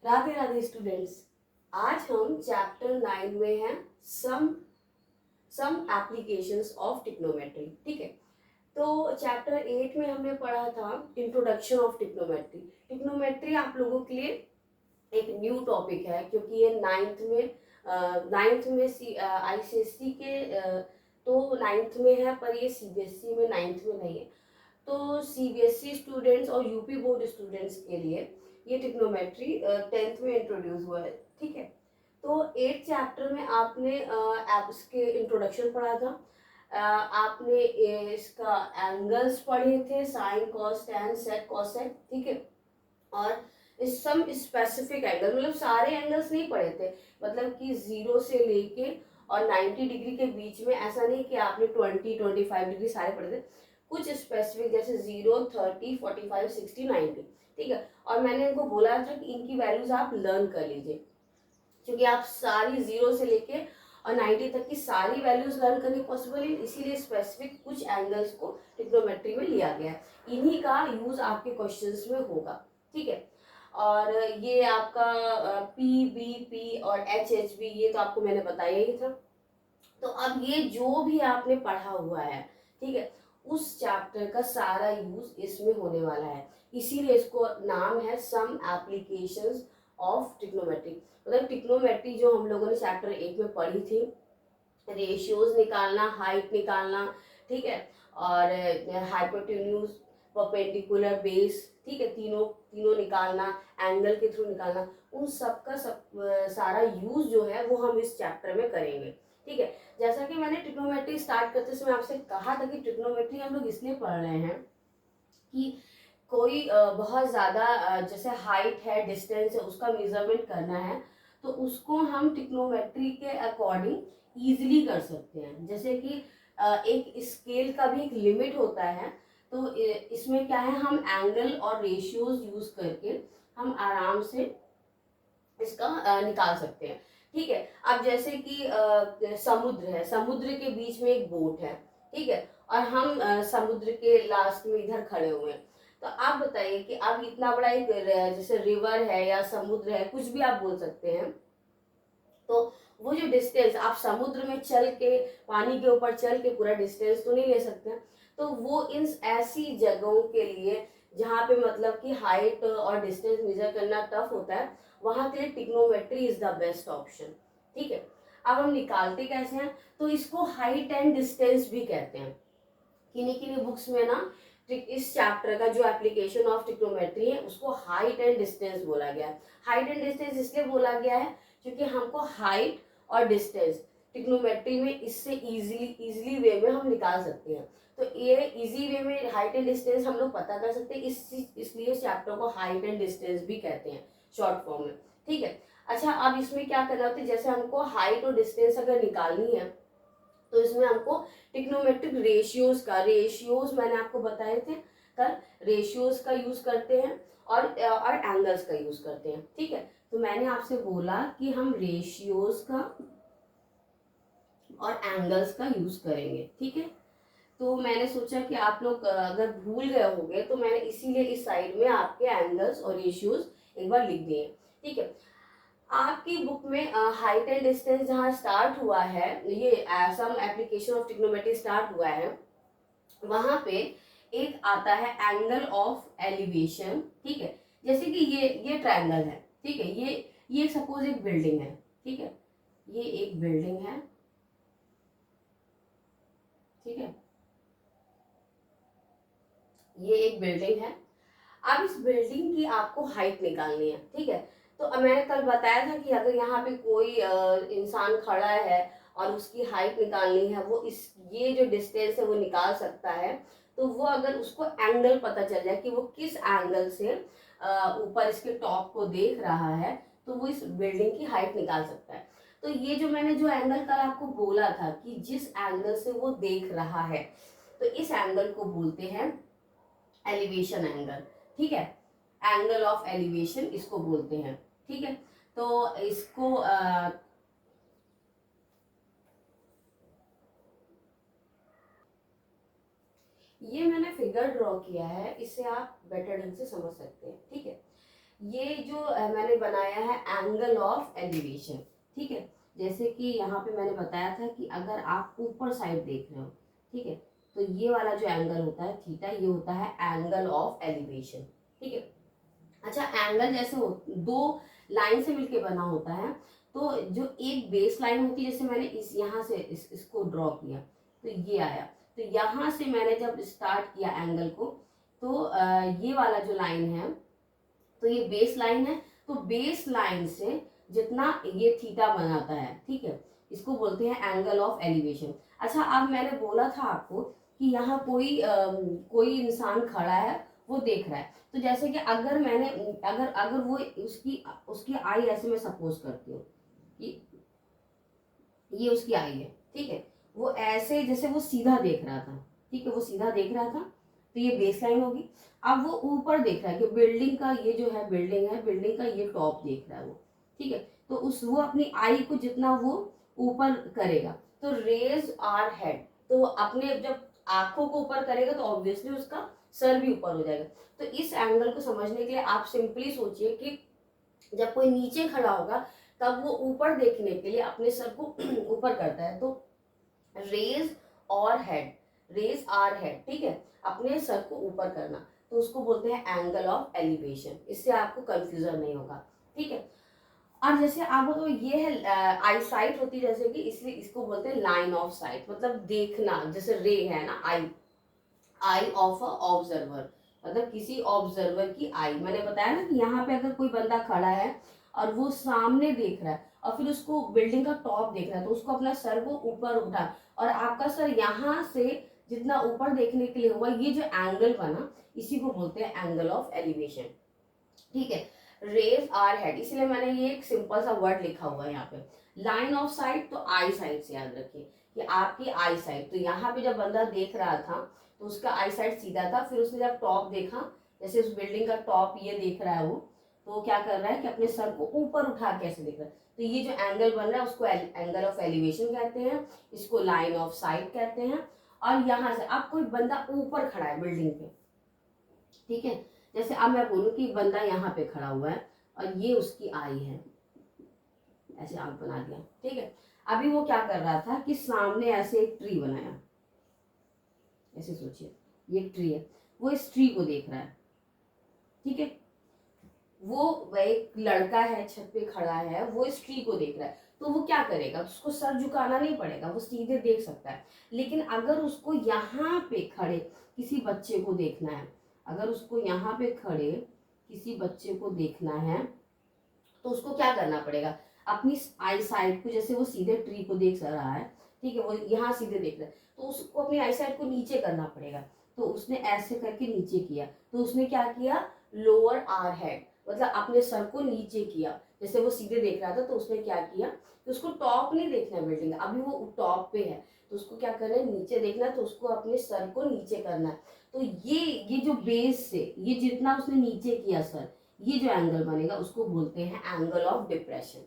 Radhe Radhe students. आज हम chapter 9 में हैं सम एप्लीकेशंस ऑफ टिक्नोमेट्री। ठीक है, तो चैप्टर 8 में हमने पढ़ा था इंट्रोडक्शन ऑफ टिक्नोमेट्री। टिक्नोमेट्री आप लोगों के लिए एक न्यू टॉपिक है क्योंकि ये नाइन्थ में आईसीएससी के तो नाइन्थ में है, पर ये सीबीएसई में नाइन्थ में नहीं है। तो सीबीएसई स्टूडेंट्स और यूपी बोर्ड स्टूडेंट्स के लिए ये टिक्नोमेट्री 10th में इंट्रोड्यूस हुआ है। ठीक है, तो 8th चैप्टर में आपने इसके इंट्रोडक्शन पढ़ा था। आपने इसका एंगल्स पढ़े थे, sine cos tan sec cosec. ठीक है, और इस सम स्पेसिफिक एंगल, मतलब सारे एंगल्स नहीं पढ़े थे, मतलब कि 0 से लेके और 90 डिग्री के बीच में। ऐसा नहीं कि आपने 20-25 डिग्री सारे पढ़े थे, कुछ स्पेसिफिक जैसे 0, 30, 45, 60, 90। ठीक है, और मैंने इनको बोला था कि इनकी वैल्यूज आप लर्न कर लीजिए, क्योंकि आप सारी 0 से लेके और 90 तक की सारी वैल्यूज लर्न करनी पॉसिबल है, इसीलिए स्पेसिफिक कुछ एंगल्स को ट्रिग्नोमेट्री में लिया गया है। इन्हीं का यूज आपके क्वेश्चंस में होगा। ठीक है, और ये आपका पी बी पी और एच एच बी, ये तो आपको मैंने बताया ही था। तो अब ये जो भी आपने पढ़ा हुआ है, ठीक है, उस चैप्टर का सारा यूज इसमें होने वाला है, इसीलिए इसको नाम है सम एप्लीकेशंस ऑफ ट्रिग्नोमेट्री। मतलब ट्रिग्नोमेट्री जो हम लोगों ने चैप्टर 8 में पढ़ी थी, रेशियोज निकालना, हाइट निकालना, ठीक है, और हाइपोटेन्यूज, परपेंडिकुलर, बेस, ठीक है, तीनों तीनों निकालना, एंगल के थ्रू निकालना, उन सब का सारा यूज जो है वो हम इस चैप्टर में करेंगे। ठीक है, जैसा कि मैंने ट्रिग्नोमेट्री स्टार्ट करते समय आपसे कहा था कि ट्रिग्नोमेट्री हम लोग इसलिए पढ़ रहे हैं कि कोई बहुत ज़्यादा जैसे हाइट है, डिस्टेंस है, उसका मेजरमेंट करना है, तो उसको हम ट्रिग्नोमेट्री के अकॉर्डिंग ईजिली कर सकते हैं। जैसे कि एक स्केल का भी एक लिमिट होता है, तो इसमें क्या है, हम एंगल और रेशियोज यूज करके हम आराम से इसका निकाल सकते हैं। ठीक है, अब जैसे कि समुद्र है, समुद्र के बीच में एक बोट है, ठीक है, और हम समुद्र के लास्ट में इधर खड़े हुए हैं। तो आप बताइए कि अब इतना बड़ा एक जैसे रिवर है या समुद्र है, कुछ भी आप बोल सकते हैं, तो वो जो डिस्टेंस आप समुद्र में चल के, पानी के ऊपर चल के पूरा डिस्टेंस तो नहीं ले सकते हैं। तो वो इन ऐसी जगहों के लिए जहाँ पे मतलब कि हाइट और डिस्टेंस मेजर करना टफ होता है, वहां के लिए trigonometry is the best option. ठीक है, अब हम निकालते कैसे हैं, तो इसको हाइट एंड डिस्टेंस भी कहते हैं। किन्हीं किन्हीं बुक्स में ना इस चैप्टर का जो एप्लीकेशन ऑफ ट्रिग्नोमेट्री है उसको हाइट एंड डिस्टेंस बोला गया है। हाइट एंड डिस्टेंस इसलिए बोला गया है क्योंकि हमको हाइट और डिस्टेंस ट्रिग्नोमेट्री में इससे इजीली वे में हम निकाल सकते हैं। तो ये इजी वे में हाइट एंड डिस्टेंस हम लोग पता कर सकते हैं, इसलिए इस चैप्टर को हाइट एंड डिस्टेंस भी कहते हैं शॉर्ट फॉर्म में। ठीक है, अच्छा, अब इसमें क्या करना होता है, जैसे हमको हाइट और डिस्टेंस अगर निकालनी है, तो इसमें हमको टिक्नोमेट्रिक रेशियोज मैंने आपको बताए थे कल, रेशियोज का यूज करते हैं और एंगल्स का यूज करते हैं। ठीक है, तो मैंने आपसे बोला कि हम रेशियोज का और एंगल्स का यूज करेंगे। ठीक है, तो मैंने सोचा कि आप लोग अगर भूल गए होंगे तो मैंने इसीलिए इस साइड में आपके एंगल्स और रेशियोज एक बार लिख दिए। ठीक है, आपकी बुक में हाइट एंड डिस्टेंस जहाँ स्टार्ट हुआ है, ये some application of trigonometry start हुआ है, वहां पे एक आता है एंगल ऑफ एलिवेशन। ठीक है, जैसे कि ये ट्रायंगल है, ठीक है, ये सपोज एक बिल्डिंग है, ठीक है, ये एक बिल्डिंग है, ठीक है, ये एक बिल्डिंग है। अब इस बिल्डिंग की आपको हाइट निकालनी है। ठीक है, तो अब मैंने कल बताया था कि अगर यहाँ पे कोई इंसान खड़ा है और उसकी हाइट निकालनी है, वो इस ये जो डिस्टेंस है वो निकाल सकता है। तो वो अगर उसको एंगल पता चल जाए कि वो किस एंगल से ऊपर इसके टॉप को देख रहा है, तो वो इस बिल्डिंग की हाइट निकाल सकता है। तो ये जो मैंने जो एंगल कल आपको बोला था कि जिस एंगल से वो देख रहा है, तो इस एंगल को बोलते हैं एलिवेशन एंगल। ठीक है, एंगल ऑफ एलिवेशन इसको बोलते हैं। ठीक है, तो इसको ये मैंने फिगर ड्रॉ किया है, इससे आप बेटर ढंग से समझ सकते हैं। ठीक है, ये जो मैंने बनाया है एंगल ऑफ एलिवेशन, ठीक है। जैसे कि यहाँ पे मैंने बताया था कि अगर आप ऊपर साइड देख रहे हो, ठीक है, तो ये वाला जो एंगल होता है थीटा, ये होता है एंगल ऑफ एलिवेशन, ठीक है। अच्छा, एंगल जैसे दो लाइन से मिलके बना होता है, तो जो एक बेस लाइन होती है, जैसे मैंने इस यहाँ से इसको ड्रॉ किया तो ये आया, तो यहाँ से मैंने जब स्टार्ट किया एंगल को, तो ये वाला जो लाइन है, तो ये बेस लाइन है, तो बेस लाइन से जितना ये थीटा बनाता है, ठीक है, इसको बोलते हैं एंगल ऑफ एलिवेशन। अच्छा, अब मैंने बोला था आपको कि यहाँ कोई इंसान खड़ा है, वो देख रहा है, तो जैसे कि अगर मैंने अगर अगर वो उसकी उसकी आई ऐसे मैं सपोज करती हूँ कि ये उसकी आई है, ठीक है, वो ऐसे जैसे वो सीधा देख रहा था, ठीक है, वो सीधा देख रहा था, तो ये बेस लाइन होगी। अब वो ऊपर देख रहा है कि बिल्डिंग का ये जो है बिल्डिंग का ये टॉप देख रहा है वो, ठीक है, तो वो अपनी आई को जितना वो ऊपर करेगा, तो रेज आर हेड, तो अपने जब आंखों को ऊपर करेगा तो ऑब्वियसली उसका सर भी ऊपर हो जाएगा। तो इस एंगल को समझने के लिए आप सिंपली सोचिए कि जब कोई नीचे खड़ा होगा तब वो ऊपर देखने के लिए अपने सर को ऊपर करता है, तो रेज और हेड, रेज आर हेड, ठीक है, अपने सर को ऊपर करना, तो उसको बोलते हैं एंगल ऑफ एलिवेशन। इससे आपको कंफ्यूजन नहीं होगा, ठीक है। और जैसे अब तो ये है आई साइट होती है, जैसे कि इसलिए इसको बोलते हैं लाइन ऑफ साइट, मतलब देखना, जैसे रे है ना, आई, आई ऑफ अ ऑब्जर्वर, मतलब किसी ऑब्जर्वर की आई। मैंने बताया ना कि यहाँ पे अगर कोई बंदा खड़ा है और वो सामने देख रहा है और फिर उसको बिल्डिंग का टॉप देख रहा है, तो उसको अपना सर को ऊपर उठा, और आपका सर यहाँ से जितना ऊपर देखने के लिए हुआ, ये जो एंगल बना, इसी को बोलते हैं एंगल ऑफ एलिवेशन, ठीक है। रेज आर हेड, इसलिए मैंने ये एक सिंपल सा वर्ड लिखा हुआ है यहाँ पे। लाइन ऑफ साइट, तो आई साइट से याद रखिए कि आपकी आई साइट, तो यहाँ पे जब बंदा देख रहा था तो उसका आई साइट सीधा था, फिर उसने जब टॉप देखा, जैसे उस बिल्डिंग का टॉप ये देख रहा है वो, तो क्या कर रहा है कि अपने सर को ऊपर उठा के ऐसे देख रहा है, तो ये जो एंगल बन रहा है उसको एंगल ऑफ एलिवेशन कहते हैं, इसको लाइन ऑफ साइट कहते हैं। और यहाँ से अब कोई बंदा ऊपर खड़ा है बिल्डिंग पे, ठीक है, जैसे अब मैं बोलूं कि बंदा यहाँ पे खड़ा हुआ है और ये उसकी आई है, ऐसे आंख बना दिया, ठीक है। अभी वो क्या कर रहा था कि सामने ऐसे एक ट्री बनाया, ऐसे सोचिए ये एक ट्री है, वो इस ट्री को देख रहा है, ठीक है, वो एक लड़का है छत पे खड़ा है, वो इस ट्री को देख रहा है, तो वो क्या करेगा, उसको सर झुकाना नहीं पड़ेगा, वो सीधे देख सकता है। लेकिन अगर उसको यहाँ पे खड़े किसी बच्चे को देखना है, अगर उसको यहाँ पे खड़े किसी बच्चे को देखना है, तो उसको क्या करना पड़ेगा, अपनी आई साइड को, जैसे वो सीधे ट्री को देख रहा है, ठीक है, वो यहाँ सीधे देख रहा है, तो उसको अपनी आई साइड को नीचे करना पड़ेगा, तो उसने ऐसे करके नीचे किया, तो उसने क्या किया, लोअर आर हेड, मतलब अपने सर को नीचे किया, जैसे वो सीधे देख रहा था, तो उसने क्या किया कि उसको टॉप नहीं देखना है बिल्डिंग, अभी वो टॉप पे है, तो उसको क्या करना है, नीचे देखना है, तो उसको अपने सर को नीचे करना है। तो ये जो बेस से ये जितना उसने नीचे किया सर, ये जो एंगल बनेगा उसको बोलते हैं angle of depression,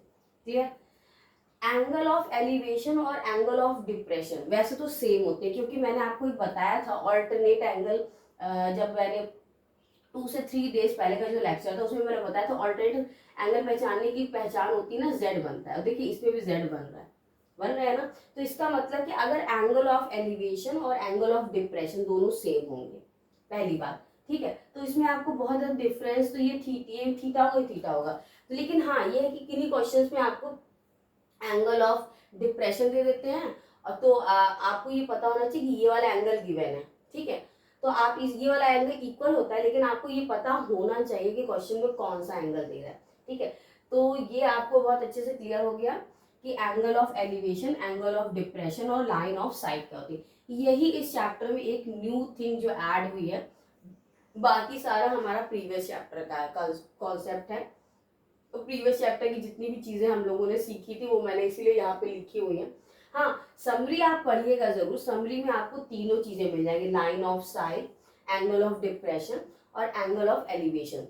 clear. Angle of elevation और एंगल ऑफ डिप्रेशन वैसे तो सेम होते हैं, क्योंकि मैंने आपको एक बताया था ऑल्टरनेट एंगल, जब मैंने 2 से 3 डेज पहले का जो लेक्चर था उसमें मैंने बताया था ऑल्टरनेट एंगल पहचानने की पहचान होती है ना, जेड बनता है, देखिए इसमें भी जेड बन रहा है ना, तो इसका मतलब कि अगर एंगल ऑफ एलिवेशन और एंगल ऑफ डिप्रेशन दोनों सेम होंगे, पहली बात, ठीक है, तो इसमें आपको बहुत ज़्यादा डिफरेंस, तो ये थीटा होगा, तो लेकिन हाँ ये है कि किन्हीं क्वेश्चंस में आपको एंगल ऑफ डिप्रेशन दे देते हैं, और तो आपको ये पता होना चाहिए कि ये वाला एंगल गिवन है, ठीक है, तो आप इस ये वाला एंगल इक्वल होता है, लेकिन आपको ये पता होना चाहिए कि क्वेश्चन में कौन सा एंगल दे रहा है, ठीक है। तो ये आपको बहुत अच्छे से क्लियर हो गया कि angle of elevation, angle of depression और लाइन ऑफ साइट क्या होती है। यही इस चैप्टर में एक न्यू थिंग जो ऐड हुई है, बाकी सारा हमारा प्रीवियस चैप्टर का कॉन्सेप्ट है, तो प्रीवियस चैप्टर की जितनी भी चीजें हम लोगों ने सीखी थी वो मैंने इसीलिए यहाँ पे लिखी हुई है। हाँ, समरी आप पढ़िएगा जरूर, समरी में आपको तीनों चीजें मिल जाएंगी, line of site, angle of depression और एंगल ऑफ एलिवेशन,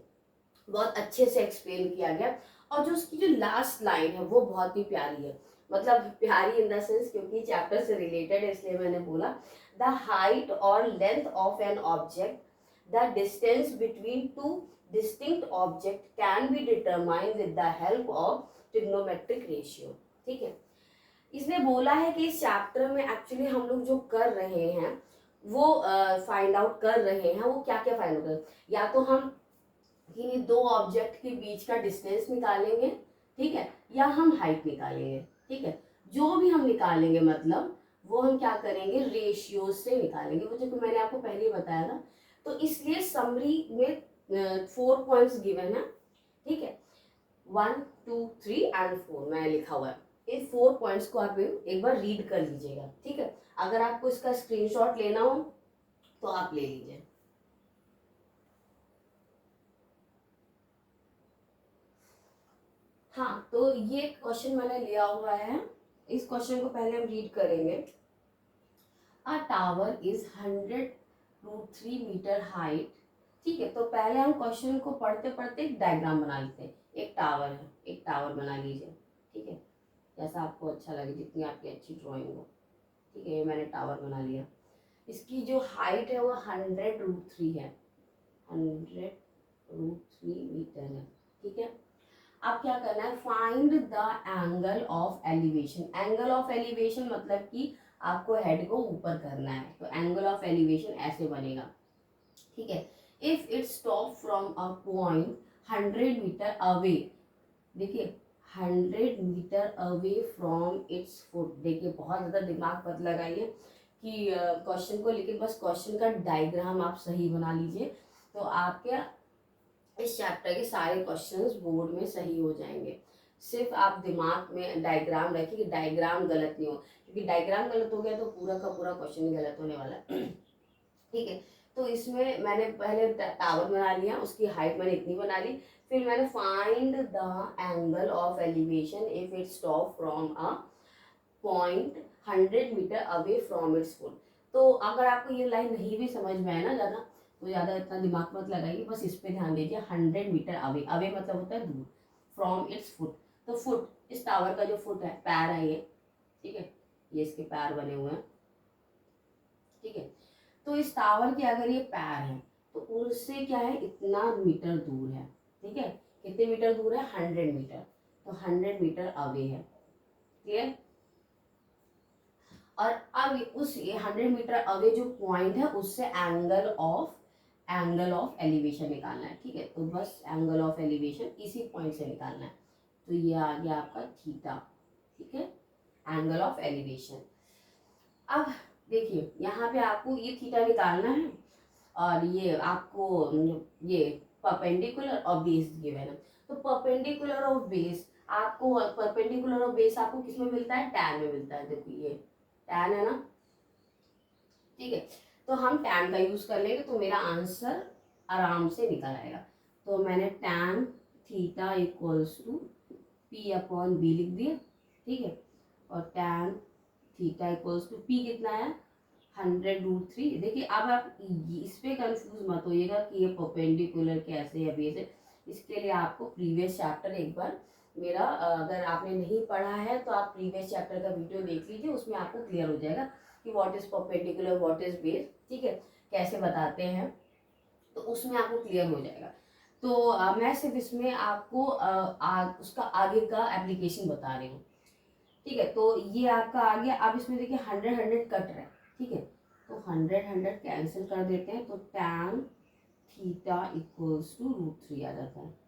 बहुत अच्छे से एक्सप्लेन किया गया। और जो उसकी जो लास्ट लाइन है वो बहुत ही प्यारी है, मतलब प्यारी इन द सेंस क्योंकि चैप्टर से रिलेटेड है इसलिए मैंने बोला, द हाइट और length of an object, the distance between two distinct object can be determined with the help of trigonometric ratio. ठीक है, इसने बोला है कि इस चैप्टर में एक्चुअली हम लोग जो कर रहे हैं वो फाइंड आउट कर रहे हैं, वो क्या क्या फाइंड आउट कर, या तो हम किन्हीं दो ऑब्जेक्ट के बीच का डिस्टेंस निकालेंगे, ठीक है, या हम हाइट निकालेंगे। ठीक है, जो भी हम निकालेंगे मतलब वो हम क्या करेंगे, रेशियो से निकालेंगे, वो जो मैंने आपको पहले ही बताया था। तो इसलिए समरी में 4 पॉइंट्स गिवन है। ठीक है, 1 2 3 एंड 4 मैंने लिखा हुआ है। इन 4 पॉइंट्स को आप एक बार रीड कर लीजिएगा। ठीक है, अगर आपको इसका स्क्रीनशॉट लेना हो तो आप ले लीजिए। हाँ, तो ये क्वेश्चन मैंने लिया हुआ है, इस क्वेश्चन को पहले हम रीड करेंगे। A tower is 100√3 metre height. ठीक है, तो पहले हम क्वेश्चन को पढ़ते पढ़ते एक डायग्राम बना लेते हैं। एक टावर है, एक टावर बना लीजिए। ठीक है, जैसा आपको अच्छा लगे, जितनी आपकी अच्छी ड्राइंग हो। ठीक है, ये मैंने टावर बना लिया। इसकी जो हाइट है वो 100√3 है, 100√3 मीटर है। ठीक है, अब क्या करना है, find the angle of elevation. Angle of elevation मतलब कि आपको हेड को ऊपर करना है, तो एंगल ऑफ एलिवेशन ऐसे बनेगा। ठीक है, if it stop from a point 100 metre away, देखिए 100 metre away from its foot. देखिए बहुत ज़्यादा दिमाग मत लगाइए कि क्वेश्चन को, लेकिन बस क्वेश्चन का डायग्राम आप सही बना लीजिए, तो आपके इस चैप्टर के सारे क्वेश्चंस बोर्ड में सही हो जाएंगे। सिर्फ आप दिमाग में डायग्राम रखिए कि डायग्राम गलत नहीं हो, क्योंकि डायग्राम गलत हो गया तो पूरा का पूरा क्वेश्चन ही गलत होने वाला है। ठीक है, तो इसमें मैंने पहले टावर बना लिया, उसकी हाइट मैंने इतनी बना ली, फिर मैंने find the angle of elevation if it stop from a point 100 metre away from its foot. तो अगर आपको ये लाइन नहीं भी समझ में आए ना ज़्यादा, तो ज़्यादा इतना दिमाग मत लगाइए, बस इस पे ध्यान दीजिए। 100 मीटर अवे, अवे मतलब होता है दूर, फ्रॉम इट्स फुट। तो फुट, इस टावर का जो फुट है, पैर है ये। ठीक है, ये इसके पैर बने हुए हैं। ठीक है, तो इस टावर के अगर ये पैर है तो उससे क्या है, इतना मीटर दूर है। ठीक है, कितने मीटर दूर है, 100 मीटर, तो 100 मीटर अवे है। क्लियर। और अब उस 100 मीटर अवे जो पॉइंट है उससे एंगल ऑफ एलिवेशन निकालना है। ठीक है, तो बस एंगल ऑफ एलिवेशन इसी पॉइंट से निकालना है, तो ये आ गया आपका थीटा। ठीक है, एंगल ऑफ एलिवेशन। अब देखिए यहाँ पे आपको ये थीटा निकालना है, और ये आपको ये परपेंडिकुलर और बेस गिवन है। तो परपेंडिकुलर और बेस आपको, परपेंडिकुलर और बेस आपको किस में मिलता है, टैन में मिलता है। देखिए ये टैन है ना। ठीक है, तो हम टैन का यूज कर लेंगे, तो मेरा आंसर आराम से निकल आएगा। तो मैंने tan theta equals to P upon B लिख दिया। ठीक है, और tan theta equals to P कितना है, 100√3। देखिए अब आप इस पे कंफ्यूज मत होइएगा कि ये परपेंडिकुलर कैसे है, बेस है। इसके लिए आपको प्रीवियस चैप्टर एक बार मेरा, अगर आपने नहीं पढ़ा है तो आप प्रीवियस चैप्टर का वीडियो देख लीजिए, उसमें आपको क्लियर हो जाएगा कि what is perpendicular, what is base. ठीक है, कैसे बताते हैं, तो उसमें आपको क्लियर हो जाएगा। तो मैं सिर्फ इसमें आपको उसका आगे का एप्लीकेशन बता रही हूँ। ठीक है, तो ये आपका आ गया। अब इसमें देखिए 100 कट रहा है। ठीक है, तो 100 कैंसिल कर देते हैं, तो टैन थीटा इक्वल्स टू √3 आ जाता है।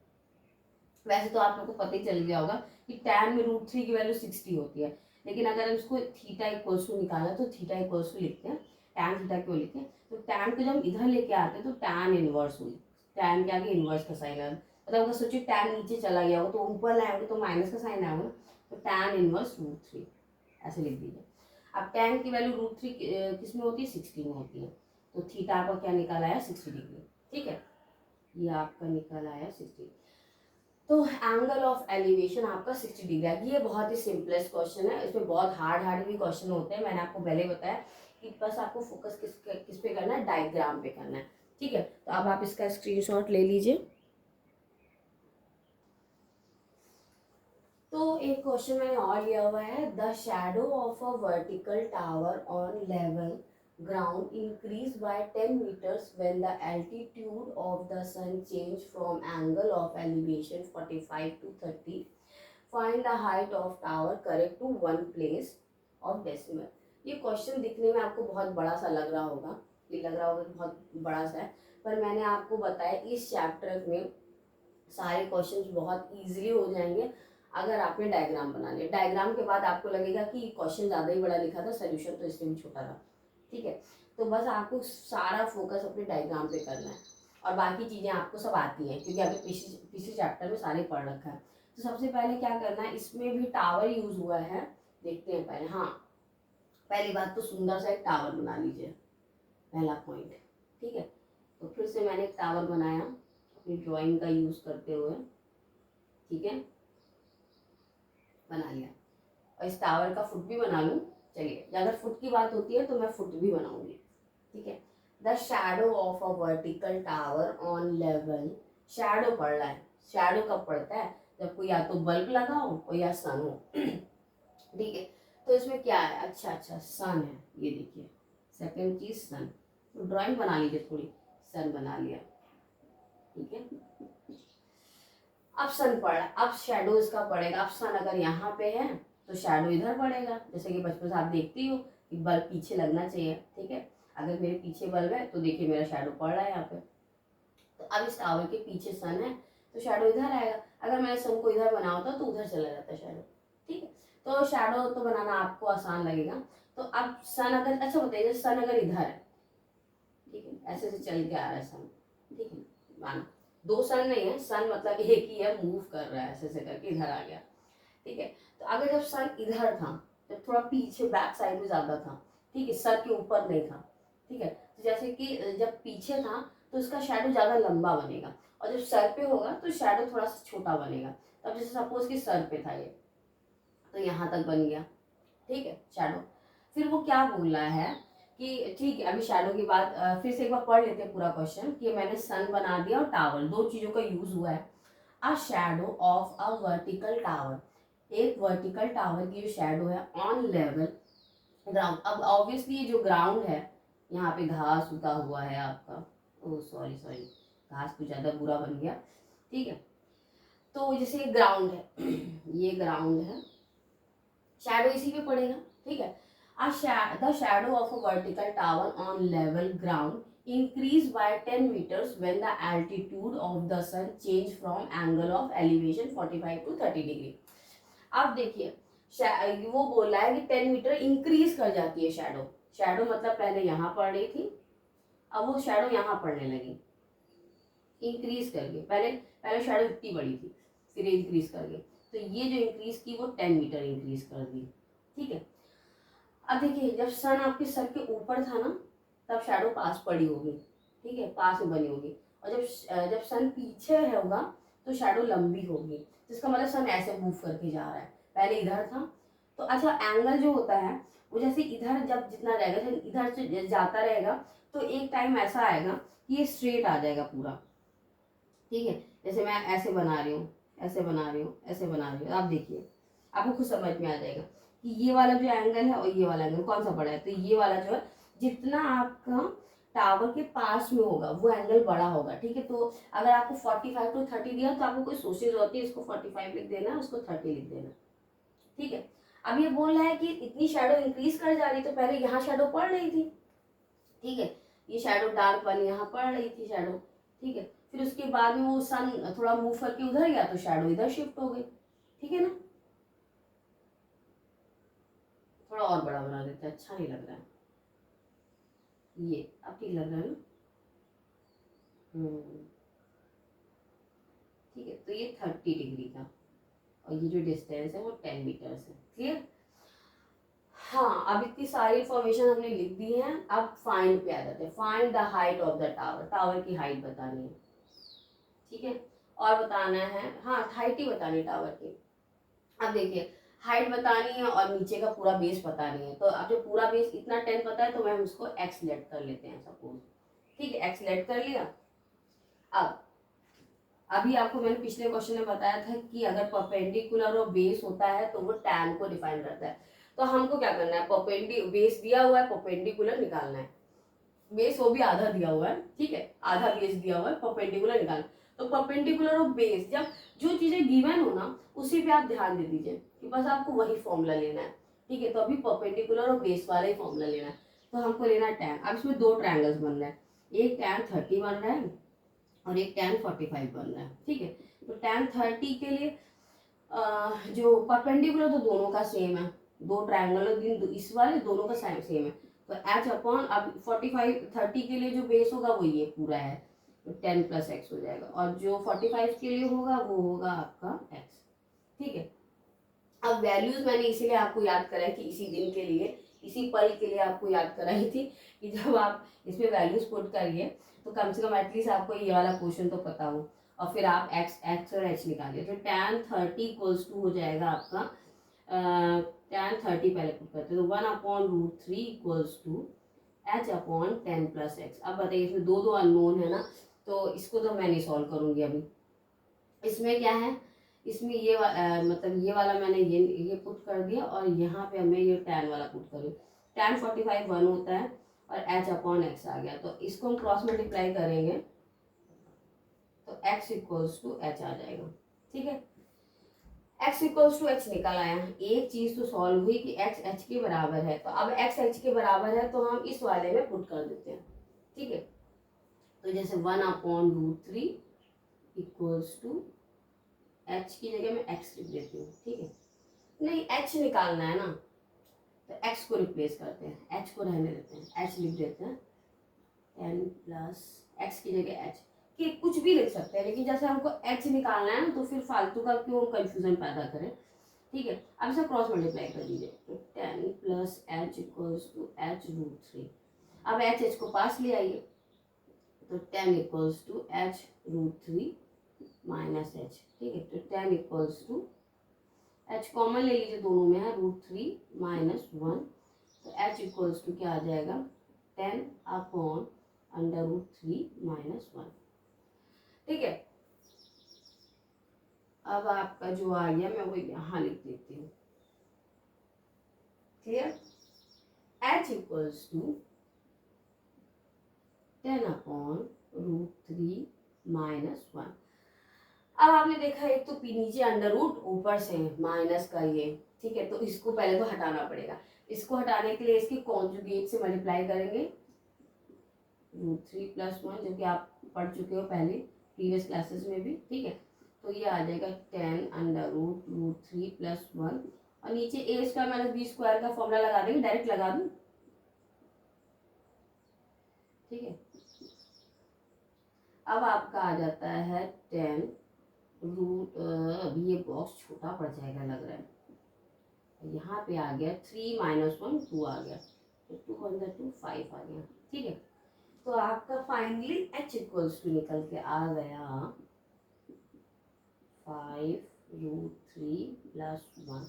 वैसे तो आप लोग को पता ही चल गया होगा कि टैन में √3 की वैल्यू 60 होती है, लेकिन अगर हम इसको थीटा इक्वल्स टू निकालना तो थीटा इक्वल्स टू लिखते हैं। टैन थीटा क्यों लिखते हैं, तो टैन को जब इधर लेके आते हैं तो टैन इनवर्स हुई, टैन के आगे इनवर्स का साइन है। मतलब अगर सोचिए टैन नीचे चला गया होगा तो ऊपर लाएंगे तो माइनस का साइन आएगा, तो टैन इनवर्स √3 ऐसे लिख दीजिए। अब टैन की वैल्यू √3 किस में होती है, 60 में होती है, तो थीटा आपका क्या निकाला है, 60 डिग्री। ठीक है, ये आपका निकल आया 60। तो एंगल ऑफ एलिवेशन आपका 60 डिग्री है। ये बहुत ही सिंपलेस्ट क्वेश्चन है, इसमें बहुत हार्ड भी क्वेश्चन होते हैं। मैंने आपको पहले बताया कि बस आपको फोकस किस पे करना है, डायग्राम पे करना है। ठीक है, तो अब आप इसका स्क्रीनशॉट ले लीजिए। तो एक क्वेश्चन मैंने और लिया हुआ है, the shadow of a vertical tower on level ground increase by 10 meters when the altitude of the sun change from angle of elevation 45 to 30. Find the height of tower correct to one place of decimal. ये question दिखने में आपको बहुत बड़ा सा लग रहा होगा, ये लग रहा होगा कि बहुत बड़ा सा है, पर मैंने आपको बताया इस चैप्टर में सारे क्वेश्चंस बहुत इजीली हो जाएंगे अगर आपने डायग्राम बना लिया। डायग्राम के बाद आपको लगेगा कि क्वेश्चन ज़्यादा ही बड़ा लिखा था, सोल्यूशन तो इससे भी छोटा था। ठीक है, तो बस आपको सारा फोकस अपने डायग्राम पे करना है और बाकी चीज़ें आपको सब आती हैं क्योंकि आपने पिछले चैप्टर में सारे पढ़ रखा है। तो सबसे पहले क्या करना है, इसमें भी टावर यूज हुआ है, देखते हैं पहले। हाँ, पहली बात तो सुंदर सा एक टावर बना लीजिए, पहला पॉइंट। ठीक है, तो फिर से मैंने एक टावर बनाया अपनी ड्राइंग का यूज करते हुए। ठीक है, बना लिया और इस टावर का फुट भी बना लूँ। चलिए, अगर फुट की बात होती है तो मैं फुट भी बनाऊंगी। ठीक है, the shadow of a vertical tower on level. Shadow पड़ रहा है, शैडो कब पड़ता है, जब कोई या तो बल्ब लगा हो और या सन हो। ठीक है, तो इसमें क्या है, अच्छा सन है, ये देखिए सेकंड चीज सन। तो ड्राइंग बना लीजिए थोड़ी, सन बना लिया। ठीक है, अब सन पड़ा, अब शेडो इसका पड़ेगा। अब सन अगर यहाँ पे है तो शेडो इधर पड़ेगा, जैसे कि बचपन से आप देखती हो कि बल्ब पीछे लगना चाहिए। ठीक है, अगर मेरे पीछे बल्ब है तो देखिए मेरा शेडो पड़ रहा है यहाँ पे। तो अब इस टावर के पीछे सन है तो शेडो इधर आएगा। अगर मैंने सन को इधर बना होता तो उधर चला जाता शेडो। ठीक है, तो शेडो तो बनाना आपको आसान लगेगा। तो अब सन अगर, अच्छा बताइए, सन अगर इधर है, ठीक है, ऐसे से चल के आ रहा है सन। ठीक है, माना दो सन नहीं है, सन मतलब एक ही है, मूव कर रहा है ऐसे से करके इधर आ गया। ठीक है, तो अगर जब सन इधर था, जब थोड़ा पीछे बैक साइड में ज्यादा था, ठीक है, सर के ऊपर नहीं था। ठीक है, तो जैसे कि जब पीछे था तो इसका शैडो ज्यादा लंबा बनेगा और जब सर पे होगा तो शैडो थोड़ा सा छोटा बनेगा। तो अब जैसे सपोज कि सर पे था ये, तो यहाँ तक बन गया। ठीक है, शैडो। फिर वो क्या बोल रहा है कि ठीक है, अभी शैडो की बात फिर से एक बार पढ़ लेते हैं पूरा क्वेश्चन, कि मैंने सन बना दिया और टावर, दो चीजों का यूज हुआ है। A shadow of a vertical tower, एक वर्टिकल टावर की जो शैडो है ऑन लेवल ग्राउंड। अब ऑब्वियसली ये जो ग्राउंड है, यहाँ पे घास उगा हुआ है आपका, ओ सॉरी सॉरी, घास कुछ ज्यादा बुरा बन गया। ठीक है, तो जैसे ये ग्राउंड है, ये ग्राउंड है, शैडो इसी पे पड़ेगा। ठीक है, the shadow of a vertical tower on level ground increase by 10 meters when the altitude of the sun change from angle of elevation 45 to 30 degree. अब देखिए, वो बोल रहा है कि 10 मीटर इंक्रीज कर जाती है शैडो। शैडो मतलब पहले यहाँ पड़ रही थी, अब वो शैडो यहाँ पड़ने लगी, इंक्रीज कर गई। पहले पहले शैडो इतनी बड़ी थी, फिर इंक्रीज कर गई, तो ये जो इंक्रीज की वो 10 मीटर इंक्रीज कर दी। ठीक है, अब देखिए जब सन आपके सर के ऊपर था ना, तब शैडो पास पड़ी होगी। ठीक है, पास में बनी होगी, और जब जब सन पीछे होगा तो शैडो लंबी होगी। तो इसका मतलब सन ऐसे मूव करके जा रहा है, पहले इधर था। तो अच्छा, एंगल जो होता है वो जैसे इधर जब जितना रहेगा, इधर से जाता रहेगा, तो एक टाइम ऐसा आएगा कि ये स्ट्रेट आ जाएगा पूरा। ठीक है, जैसे मैं ऐसे बना रही हूँ, ऐसे बना रही हूँ, ऐसे बना रही हूँ, आप देखिए आपको खुद समझ में आ जाएगा कि ये वाला जो एंगल है और ये वाला एंगल कौन सा बड़ा है। तो ये वाला जो है, जितना आपका टावर के पास में होगा वो एंगल बड़ा होगा। ठीक है, तो अगर आपको 45 to 30 दिया तो आपको कोई सोचने जरूरत नहीं, इसको 45 लिख देना, उसको 30 लिख देना। ठीक है, अब ये बोल रहा है कि इतनी शैडो इंक्रीज कर जा रही, तो पहले यहाँ शैडो पड़ रही थी। ठीक है, ये शैडो डार्क वाली यहाँ पड़ रही थी शैडो। ठीक है, फिर उसके बाद में वो सन थोड़ा मूव करके उधर गया तो शैडो इधर शिफ्ट हो गई। ठीक है ना, थोड़ा और बड़ा बना देते हैं, अच्छा नहीं लग रहा है ये, अब ठीक लग रहा है ना। ठीक है, तो ये 30 डिग्री का, और ये जो डिस्टेंस है वो 10 मीटर्स है। क्लियर। हाँ, अब इतनी सारी इंफॉर्मेशन हमने लिख दी है, अब फाइंड पे आ जाते हैं। Find the height of the tower, tower की हाइट बतानी है। ठीक है, और बताना है, हाँ हाइट ही बतानी है टावर की। अब देखिए, हाइट बतानी है और नीचे का पूरा बेस बतानी है। तो अब जो पूरा बेस इतना 10 पता है तो मैं उसको एक्स लेट कर लेते हैं सपोज। ठीक है, एक्स लेट कर लिया। अब अभी आपको मैंने पिछले क्वेश्चन में बताया था कि अगर परपेंडिकुलर और बेस होता है तो वो टैन को डिफाइन करता है। तो हमको क्या करना है, बेस दिया हुआ है, परपेंडिकुलर निकालना है। बेस वो भी आधा दिया हुआ है, ठीक है, आधा बेस दिया हुआ है, परपेंडिकुलर निकालना। तो परपेंडिकुलर और बेस, जब जो चीजें गिवन हो ना उसी पे आप ध्यान दे दीजिए कि बस आपको वही फॉर्मूला लेना है, ठीक है। तो अभी परपेंडिकुलर और बेस वाला ही फॉर्मूला लेना है। तो हमको लेना है tan। अब इसमें दो ट्रायंगल्स बन रहे हैं, एक tan 30 बन रहा है और एक tan 45 बन रहा है, ठीक है। तो tan 30 के लिए जो परपेंडिकुलर तो दोनों का सेम है, दो ट्रायंगल इस वाले दोनों का सेम है। तो एच अपॉन, अब 45 30 के लिए जो बेस होगा वो ये पूरा है, तो 10 प्लस एक्स हो जाएगा, और जो 45 के लिए होगा वो होगा आपका एक्स, ठीक है। अब वैल्यूज मैंने इसीलिए आपको याद कराई कि इसी दिन के लिए, इसी पल के लिए आपको याद कराई थी कि जब आप इसमें वैल्यूज पुट करिए तो कम से कम एटलीस्ट आपको ये वाला क्वेश्चन तो पता हो, और फिर आप एक्स और एच निकालिए। तो tan 30 इक्वल्स टू हो जाएगा आपका tan 30 पहले पुट करते हैं, तो 1/√3 equals to H upon 10 plus X. अब बताइए इसमें दो अननोन है ना, तो इसको तो मैं नहीं सॉल्व करूंगी अभी। इसमें क्या है, इसमें ये मतलब ये वाला मैंने ये पुट कर दिया, और यहाँ पे हमें ये tan वाला पुट करूँ। tan 45 1 होता है और h अपॉन एक्स आ गया, तो इसको हम क्रॉस मल्टीप्लाई करेंगे तो x इक्वल्स टू एच आ जाएगा, ठीक है। x इक्वल्स टू एच निकल आया। एक चीज तो सॉल्व हुई कि x h के बराबर है, तो अब x h के बराबर है तो हम इस वाले में पुट कर देते हैं, ठीक है। तो जैसे 1/√3 इक्वल्स टू h की जगह मैं x लिख देती हूँ, ठीक है। नहीं, h निकालना है ना, तो x को रिप्लेस करते हैं, h को रहने देते हैं, h लिख देते हैं 10 प्लस x की जगह h, कि कुछ भी लिख सकते हैं, लेकिन जैसे हमको h निकालना है ना तो फिर फालतू का क्यों कंफ्यूजन पैदा करें, ठीक है। अब इसे क्रॉस मल्टीप्लाई कर दीजिए, तो 10 plus h equals to h√3। अब h को पास ले आइए, तो 10 equals to h√3 minus h, ठीक है। तो 10 इक्वल्स टू h कॉमन ले लीजिए, दोनों में है √3 माइनस 1, तो h इक्वल्स टू क्या आ जाएगा 10 अपॉन √3 माइनस 1, ठीक है। अब आपका जो आ गया मैं वो यहाँ लिख देती हूँ, clear. h equals to 10 upon √3 minus 1। अब आपने देखा एक तो नीचे अंडर रूट, ऊपर से माइनस का ये, ठीक है। तो इसको पहले तो हटाना पड़ेगा, इसको हटाने के लिए इसके कॉन्जुगेट से मल्टीप्लाई करेंगे, √3 प्लस 1, जो कि आप पढ़ चुके हो पहले प्रीवियस क्लासेस में भी, ठीक है। तो ये आ जाएगा 10 अंडर रूट √3 प्लस 1, और नीचे a square minus b square का फॉर्मूला लगा देंगे, डायरेक्ट लगा दूं, ठीक है। अब आपका आ जाता है 10 रूट, अभी ये बॉक्स छोटा पड़ जाएगा लग रहा है, यहाँ पे आ गया 3 माइनस 1 2 आ गया, तो 2 अंदर 2 5 आ गया, ठीक है। तो आपका फाइनली h इक्वल्स टू निकल के आ गया 5√3 प्लस 1।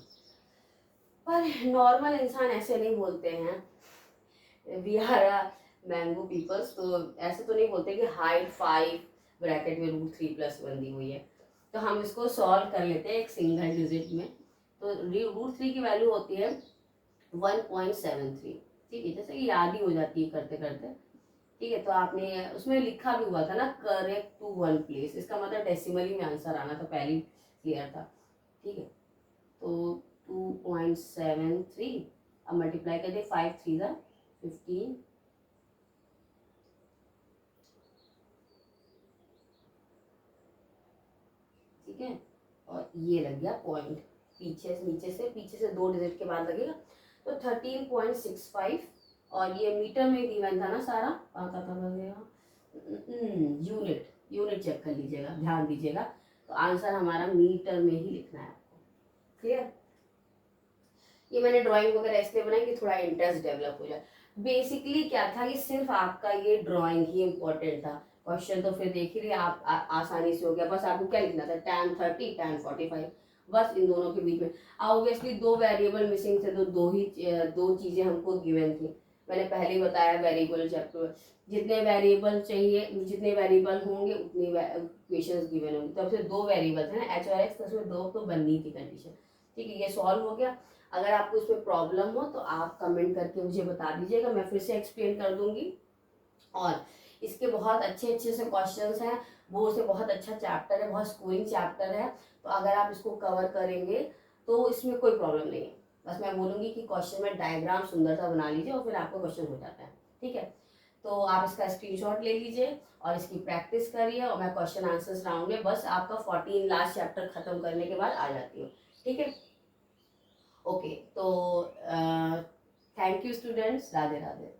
पर नॉर्मल इंसान ऐसे नहीं बोलते हैं, वी आर मैंगो पीपल्स, तो ऐसे तो नहीं बोलते कि हाइट 5 ब्रैकेट में √3 प्लस 1 दी हुई है। तो हम इसको सॉल्व कर लेते हैं एक सिंगल डिजिट में। तो √3 की वैल्यू होती है 1.73, ठीक है। जैसे कि याद ही हो जाती है करते करते, ठीक है। तो आपने उसमें लिखा भी हुआ था ना करेक्ट टू 1 प्लेस, इसका मतलब डेसिमली में आंसर आना था, पहले क्लियर था, ठीक है। तो 2.73, अब मल्टीप्लाई कर दे, 5 3 जा 15, ठीक है। और ये लग गया पॉइंट, पीछे से 2 डिजिट के बाद लगेगा, तो 13.65, और ये मीटर में गिवन था ना सारा, कहाँ लगेगा, यूनिट चेक कर लीजिएगा, ध्यान दीजिएगा। तो आंसर हमारा मीटर में ही लिखना है आपको, क्लियर। ये मैंने ड्राइंग वगैरह इसलिए बनाई कि थोड़ा इंटरेस्ट डेवलप हो जाए। बेसिकली क्या था कि सिर्फ आपका ये ड्राइंग ही इम्पोर्टेंट था, क्वेश्चन तो फिर देख ही लिए आप, आसानी से हो गया। बस आपको क्या लिखना था, tan 30 tan 45, बस इन दोनों के बीच में। ऑब्वियसली 2 वेरिएबल मिसिंग थे, तो दो चीजें हमको गिवन थी। मैंने पहले ही बताया वेरिएबल चैप्टर, जितने वेरिएबल चाहिए, जितने वेरिएबल होंगे उतनी इक्वेशंस गिवन होंगी। तो अब से 2 वेरिएबल है ना, h और x, तो उसमें 2 तो बननी थी कंडीशन, ठीक है। ये सॉल्व हो गया। अगर आपको इसमें प्रॉब्लम हो तो आप कमेंट करके मुझे बता दीजिएगा, मैं फिर से एक्सप्लेन कर दूंगी। और इसके बहुत अच्छे अच्छे से क्वेश्चंस हैं, वो से बहुत अच्छा चैप्टर है, बहुत स्कोरिंग चैप्टर है। तो अगर आप इसको कवर करेंगे तो इसमें कोई प्रॉब्लम नहीं है। बस मैं बोलूँगी कि क्वेश्चन में डायग्राम सुंदर सा बना लीजिए और फिर आपका क्वेश्चन हो जाता है। ठीक है, तो आप इसका स्क्रीनशॉट ले लीजिए और इसकी प्रैक्टिस करिए, और मैं क्वेश्चन आंसर्स राउंड में बस आपका 14 लास्ट चैप्टर खत्म करने के बाद आ जाती हूँ। ठीक है, ओके, तो thank you students, Radhe Radhe.